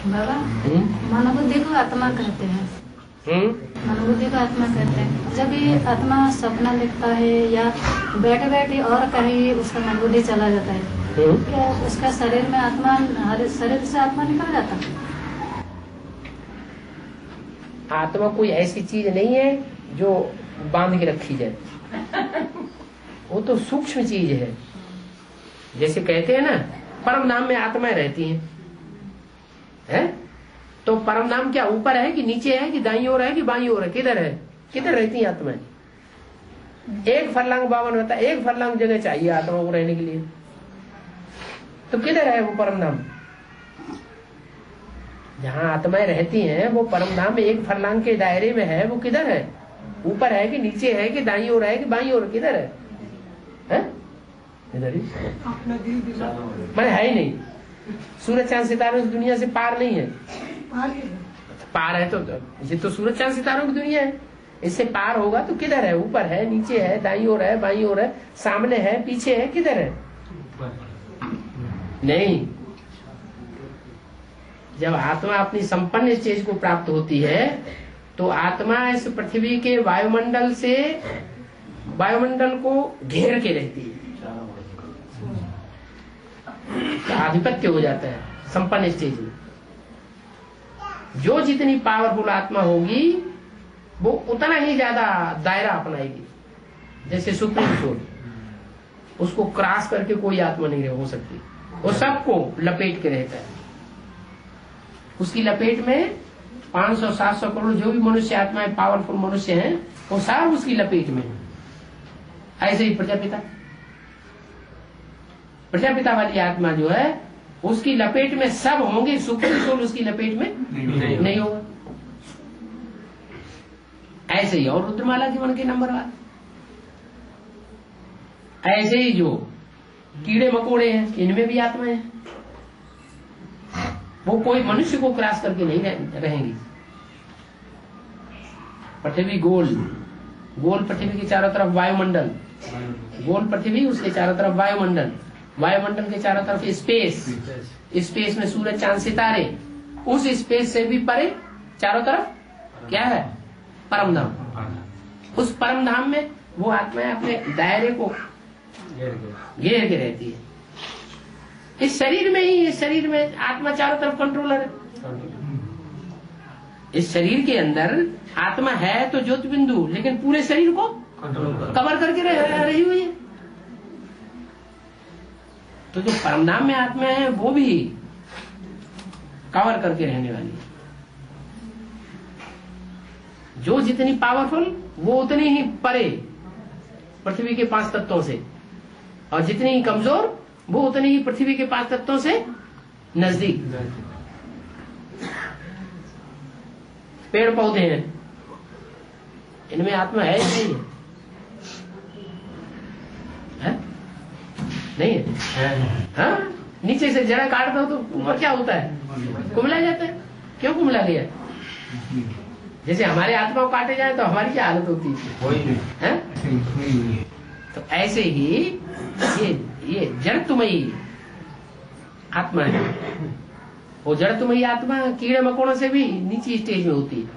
बाबा, मनोबुद्धि को आत्मा कहते हैं। मनोबुद्धि को आत्मा कहते हैं। जब ये आत्मा सपना लिखता है या बैठे बैठे और कहीं उसका मनोबुद्धि चला जाता है, क्या उसका शरीर में आत्मा, शरीर से आत्मा निकल जाता है? आत्मा कोई ऐसी चीज नहीं है जो बांध के रखी जाए। वो तो सूक्ष्म चीज है। जैसे कहते हैं ना, परम धाम में आत्माएं रहती हैं। तो परम धाम क्या ऊपर है कि नीचे है कि दाईं ओर है कि बाईं ओर है? किधर है? किधर रहती हैं आत्माएं? एक फरलांग 52 होता है, एक फरलांग जगह चाहिए आत्मा को रहने के लिए। तो किधर है वो परम धाम? जहाँ आत्माएं रहती हैं वो परम धाम में एक फरलांग के दायरे में है। वो किधर है? ऊपर है कि नीचे है कि दाईं ओर है कि बाईं ओर? किधर है? इधर ही मैंने है ही नहीं। सूरज चांद सितारों की दुनिया से पार नहीं है। पार है तो ये तो सूरज चांद सितारों की दुनिया है। इससे पार होगा तो किधर है? ऊपर है, नीचे है, दाईं ओर है, बाईं ओर है, सामने है, पीछे है? किधर है? नहीं। जब आत्मा अपनी संपन्न स्टेज को प्राप्त होती है तो आत्मा इस पृथ्वी के वायुमंडल से, वायुमंडल को घेर के रहती है। तो आधिपत्य हो जाता है संपन्न स्टेज में। जो जितनी पावरफुल आत्मा होगी वो उतना ही ज्यादा दायरा अपनाएगी। जैसे सुप्रीम सोल, उसको क्रॉस करके कोई आत्मा नहीं हो सकती। वो सबको लपेट के रहता है। उसकी लपेट में 500-700 करोड़ जो भी मनुष्य आत्माएं पावरफुल मनुष्य हैं वो सब उसकी लपेट में। ऐसे ही प्रजापिता, प्रजापिता वाली आत्मा जो है उसकी लपेट में सब होंगे। सुप्रीम सोल उसकी लपेट में नहीं होगा। ऐसे ही और रुद्रमाला जीवन के नंबर 1। ऐसे ही जो कीड़े मकोड़े हैं इनमें भी आत्मा है। वो कोई मनुष्य को क्रॉस करके नहीं रहेंगी। पृथ्वी गोल, गोल पृथ्वी के चारों तरफ वायुमंडल, गोल पृथ्वी, उसके चारों तरफ वायुमंडल, वायुमंडल के चारों तरफ स्पेस, स्पेस में सूरज चांद सितारे, उस स्पेस से भी परे चारों तरफ क्या है? परम धाम। उस परम धाम में वो आत्माएं अपने दायरे को घेर के रहती है। इस शरीर में ही, इस शरीर में आत्मा चारों तरफ कंट्रोलर है। इस शरीर के अंदर आत्मा है तो ज्योति बिंदु, लेकिन पूरे शरीर को कवर करके रही हुई है। तो जो परमधाम में आत्मा है वो भी कवर करके रहने वाली है। जो जितनी पावरफुल वो उतनी ही परे पृथ्वी के 5 तत्वों से, और जितनी ही कमजोर वो उतनी ही पृथ्वी के 5 तत्वों से नजदीक। पेड़ पौधे हैं, इनमें आत्मा है या नहीं है? नहीं है? हाँ? नीचे से जड़ा काट दो तो ऊपर क्या होता है? कुमला जाता है। क्यों कुमला गया? जैसे हमारे आत्मा को काटे जाए तो हमारी क्या हालत होती है? तो ऐसे ही ये जड़त्वमयी आत्मा है। वो जड़त्वमयी आत्मा कीड़े मकोड़ों से भी नीची स्टेज में होती है।